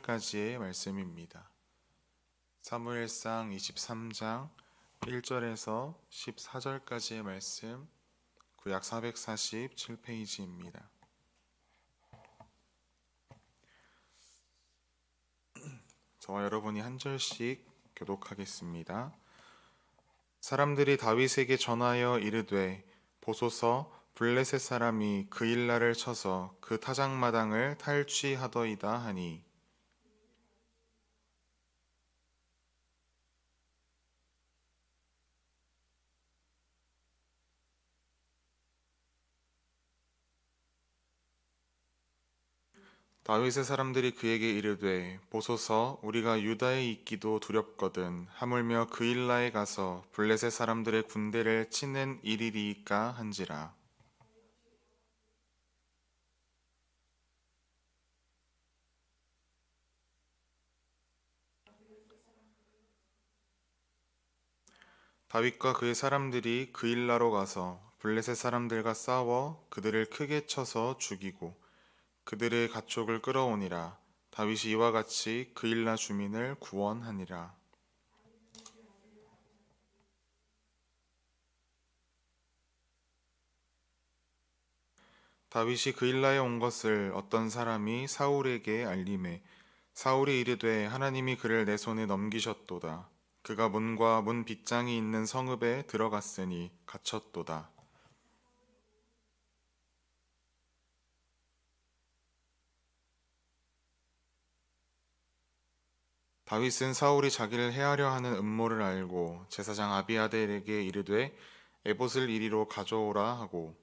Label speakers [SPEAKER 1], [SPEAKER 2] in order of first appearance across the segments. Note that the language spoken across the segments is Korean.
[SPEAKER 1] 14절까지의 말씀입니다. 사무엘상 23장 1절에서 14절까지의 말씀, 구약 447페이지입니다. 저와 여러분이 한 절씩 교독하겠습니다. 사람들이 다윗에게 전하여 이르되 보소서 블레셋 사람이 그일라를 쳐서 그 타작마당을 탈취하더이다 하니 다윗의 사람들이 그에게 이르되 보소서 우리가 유다에 있기도 두렵거든 하물며 그일라에 가서 블레셋 사람들의 군대를 치는 일이리이까 한지라. 다윗과 그의 사람들이 그일라로 가서 블레셋 사람들과 싸워 그들을 크게 쳐서 죽이고 그들의 가축을 끌어오니라. 다윗이 이와 같이 그일라 주민을 구원하니라. 다윗이 그일라에 온 것을 어떤 사람이 사울에게 알림해 사울이 이르되 하나님이 그를 내 손에 넘기셨도다. 그가 문과 문 빗장이 있는 성읍에 들어갔으니 갇혔도다. 다윗은 사울이 자기를 해하려 하는 음모를 알고 제사장 아비아델에게 이르되 에봇을 이리로 가져오라 하고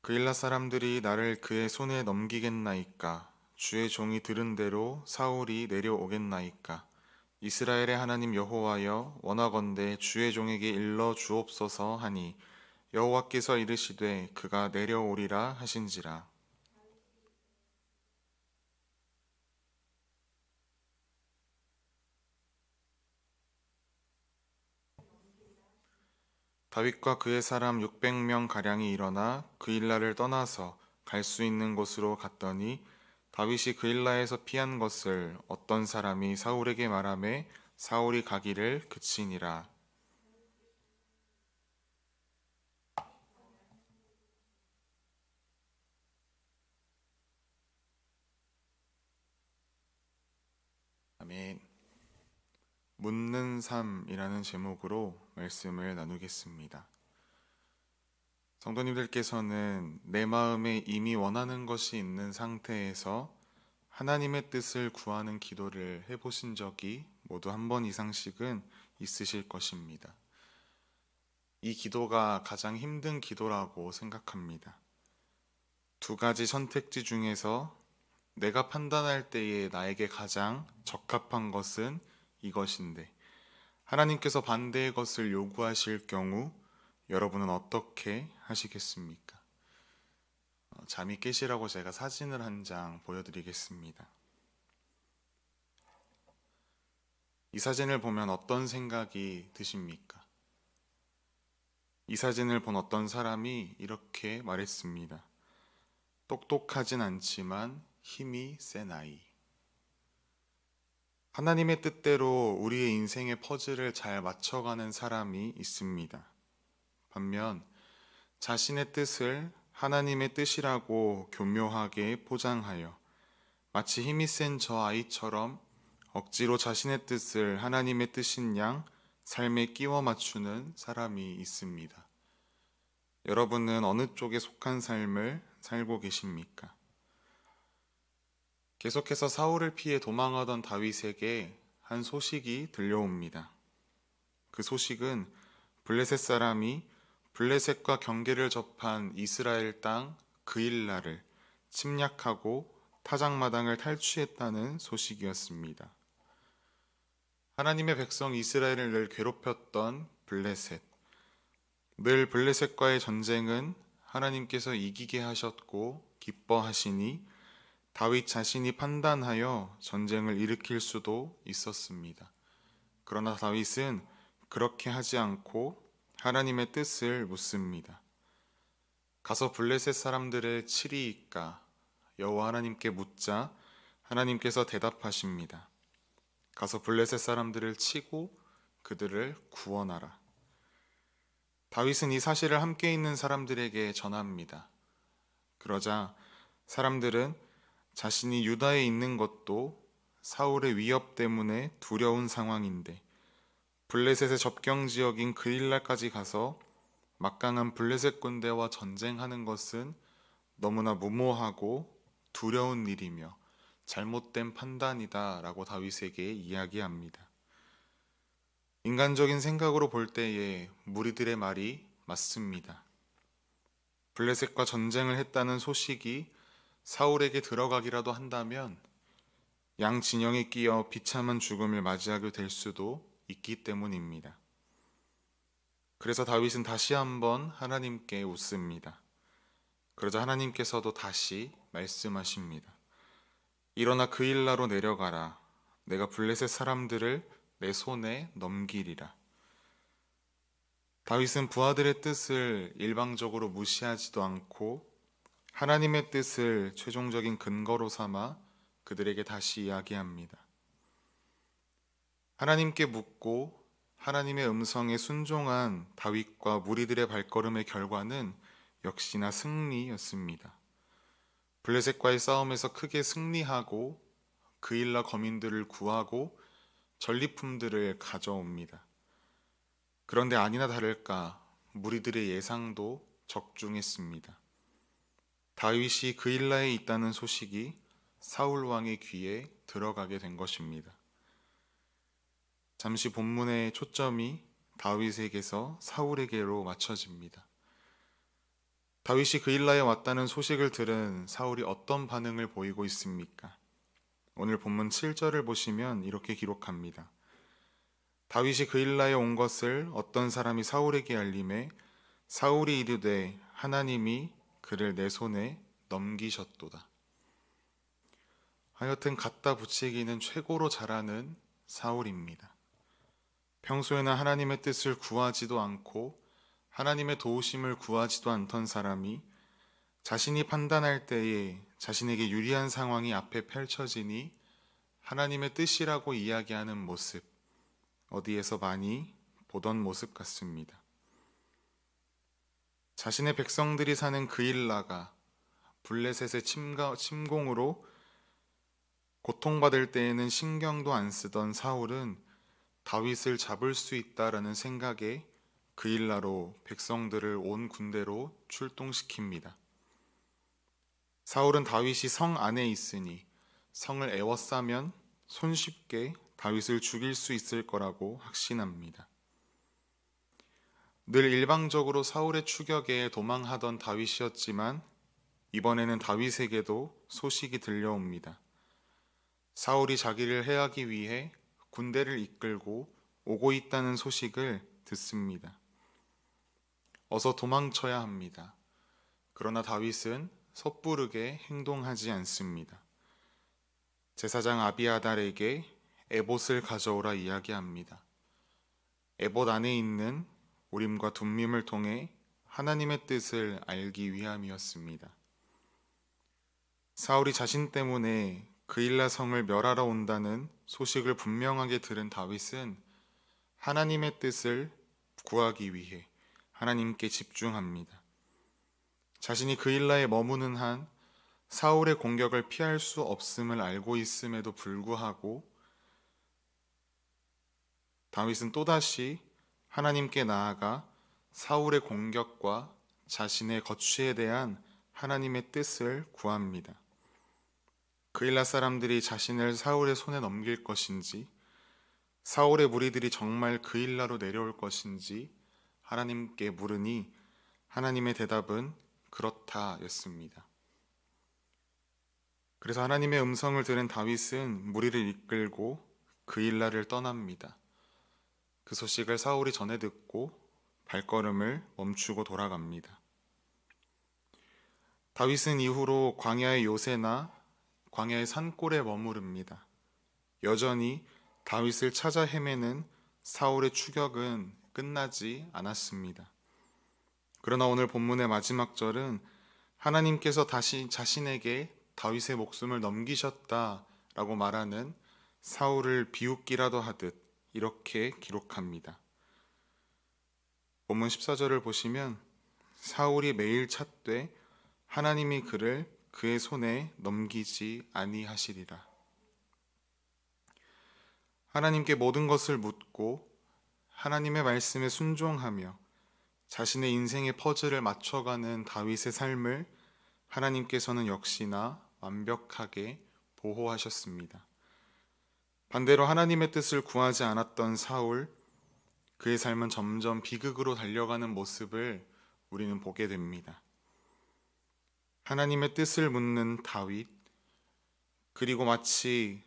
[SPEAKER 1] 그일라 사람들이 나를 그의 손에 넘기겠나이까? 주의 종이 들은 대로 사울이 내려오겠나이까? 이스라엘의 하나님 여호와여 원하건대 주의 종에게 일러 주옵소서 하니 여호와께서 이르시되 그가 내려오리라 하신지라. 다윗과 그의 사람 600명 가량이 일어나 그일라를 떠나서 갈 수 있는 곳으로 갔더니 다윗이 그일라에서 피한 것을 어떤 사람이 사울에게 말하매 사울이 가기를 그치니라. 아멘. 묻는 삶이라는 제목으로 말씀을 나누겠습니다. 성도님들께서는 내 마음에 이미 원하는 것이 있는 상태에서 하나님의 뜻을 구하는 기도를 해보신 적이 모두 한 번 이상씩은 있으실 것입니다. 이 기도가 가장 힘든 기도라고 생각합니다. 두 가지 선택지 중에서 내가 판단할 때에 나에게 가장 적합한 것은 이것인데 하나님께서 반대의 것을 요구하실 경우 여러분은 어떻게 하시겠습니까? 잠이 깨시라고 제가 사진을 한 장 보여드리겠습니다. 이 사진을 보면 어떤 생각이 드십니까? 이 사진을 본 어떤 사람이 이렇게 말했습니다. 똑똑하진 않지만 힘이 센 아이. 하나님의 뜻대로 우리의 인생의 퍼즐을 잘 맞춰가는 사람이 있습니다. 반면 자신의 뜻을 하나님의 뜻이라고 교묘하게 포장하여 마치 힘이 센 저 아이처럼 억지로 자신의 뜻을 하나님의 뜻인 양 삶에 끼워 맞추는 사람이 있습니다. 여러분은 어느 쪽에 속한 삶을 살고 계십니까? 계속해서 사울을 피해 도망하던 다윗에게 한 소식이 들려옵니다. 그 소식은 블레셋 사람이 블레셋과 경계를 접한 이스라엘 땅 그일라를 침략하고 타작마당을 탈취했다는 소식이었습니다. 하나님의 백성 이스라엘을 늘 괴롭혔던 블레셋. 늘 블레셋과의 전쟁은 하나님께서 이기게 하셨고 기뻐하시니 다윗 자신이 판단하여 전쟁을 일으킬 수도 있었습니다. 그러나 다윗은 그렇게 하지 않고 하나님의 뜻을 묻습니다. 가서 블레셋 사람들을 치리이까? 여호와 하나님께 묻자 하나님께서 대답하십니다. 가서 블레셋 사람들을 치고 그들을 구원하라. 다윗은 이 사실을 함께 있는 사람들에게 전합니다. 그러자 사람들은 자신이 유다에 있는 것도 사울의 위협 때문에 두려운 상황인데 블레셋의 접경 지역인 그일라까지 가서 막강한 블레셋 군대와 전쟁하는 것은 너무나 무모하고 두려운 일이며 잘못된 판단이다 라고 다윗에게 이야기합니다. 인간적인 생각으로 볼 때에 무리들의 말이 맞습니다. 블레셋과 전쟁을 했다는 소식이 사울에게 들어가기라도 한다면 양 진영에 끼어 비참한 죽음을 맞이하게 될 수도 있기 때문입니다. 그래서 다윗은 다시 한번 하나님께 묻습니다. 그러자 하나님께서도 다시 말씀하십니다. 일어나 그일라로 내려가라. 내가 블레셋 사람들을 내 손에 넘기리라. 다윗은 부하들의 뜻을 일방적으로 무시하지도 않고 하나님의 뜻을 최종적인 근거로 삼아 그들에게 다시 이야기합니다. 하나님께 묻고 하나님의 음성에 순종한 다윗과 무리들의 발걸음의 결과는 역시나 승리였습니다. 블레셋과의 싸움에서 크게 승리하고 그일라 거민들을 구하고 전리품들을 가져옵니다. 그런데 아니나 다를까 무리들의 예상도 적중했습니다. 다윗이 그일라에 있다는 소식이 사울 왕의 귀에 들어가게 된 것입니다. 잠시 본문의 초점이 다윗에게서 사울에게로 맞춰집니다. 다윗이 그일라에 왔다는 소식을 들은 사울이 어떤 반응을 보이고 있습니까? 오늘 본문 7절을 보시면 이렇게 기록합니다. 다윗이 그일라에 온 것을 어떤 사람이 사울에게 알림해 사울이 이르되 하나님이 그를 내 손에 넘기셨도다. 하여튼 갖다 붙이기는 최고로 잘하는 사울입니다. 평소에는 하나님의 뜻을 구하지도 않고 하나님의 도우심을 구하지도 않던 사람이 자신이 판단할 때에 자신에게 유리한 상황이 앞에 펼쳐지니 하나님의 뜻이라고 이야기하는 모습, 어디에서 많이 보던 모습 같습니다. 자신의 백성들이 사는 그일라가 블레셋의 침공으로 고통받을 때에는 신경도 안 쓰던 사울은 다윗을 잡을 수 있다라는 생각에 그일라로 백성들을 온 군대로 출동시킵니다. 사울은 다윗이 성 안에 있으니 성을 에워싸면 손쉽게 다윗을 죽일 수 있을 거라고 확신합니다. 늘 일방적으로 사울의 추격에 도망하던 다윗이었지만 이번에는 다윗에게도 소식이 들려옵니다. 사울이 자기를 해하기 위해 군대를 이끌고 오고 있다는 소식을 듣습니다. 어서 도망쳐야 합니다. 그러나 다윗은 섣부르게 행동하지 않습니다. 제사장 아비아달에게 에봇을 가져오라 이야기합니다. 에봇 안에 있는 우림과 둠밈을 통해 하나님의 뜻을 알기 위함이었습니다. 사울이 자신 때문에 그일라 성을 멸하러 온다는 소식을 분명하게 들은 다윗은 하나님의 뜻을 구하기 위해 하나님께 집중합니다. 자신이 그일라에 머무는 한 사울의 공격을 피할 수 없음을 알고 있음에도 불구하고 다윗은 또다시 하나님께 나아가 사울의 공격과 자신의 거취에 대한 하나님의 뜻을 구합니다. 그일라 사람들이 자신을 사울의 손에 넘길 것인지, 사울의 무리들이 정말 그일라로 내려올 것인지 하나님께 물으니 하나님의 대답은 그렇다였습니다. 그래서 하나님의 음성을 들은 다윗은 무리를 이끌고 그일라를 떠납니다. 그 소식을 사울이 전해 듣고 발걸음을 멈추고 돌아갑니다. 다윗은 이후로 광야의 요새나 광야의 산골에 머무릅니다. 여전히 다윗을 찾아 헤매는 사울의 추격은 끝나지 않았습니다. 그러나 오늘 본문의 마지막 절은 하나님께서 다시 자신에게 다윗의 목숨을 넘기셨다라고 말하는 사울을 비웃기라도 하듯 이렇게 기록합니다. 본문 14절을 보시면 사울이 매일 찾되 하나님이 그를 그의 손에 넘기지 아니하시리라. 하나님께 모든 것을 묻고 하나님의 말씀에 순종하며 자신의 인생의 퍼즐을 맞춰가는 다윗의 삶을 하나님께서는 역시나 완벽하게 보호하셨습니다. 반대로 하나님의 뜻을 구하지 않았던 사울, 그의 삶은 점점 비극으로 달려가는 모습을 우리는 보게 됩니다. 하나님의 뜻을 묻는 다윗, 그리고 마치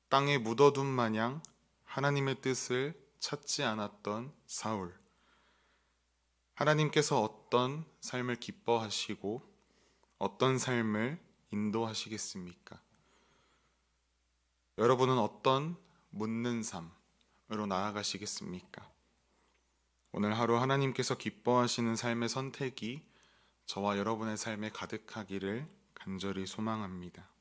[SPEAKER 1] 땅에 묻어둔 마냥 하나님의 뜻을 찾지 않았던 사울. 하나님께서 어떤 삶을 기뻐하시고 어떤 삶을 인도하시겠습니까? 여러분은 어떤 묻는 삶으로 나아가시겠습니까? 오늘 하루 하나님께서 기뻐하시는 삶의 선택이 저와 여러분의 삶에 가득하기를 간절히 소망합니다.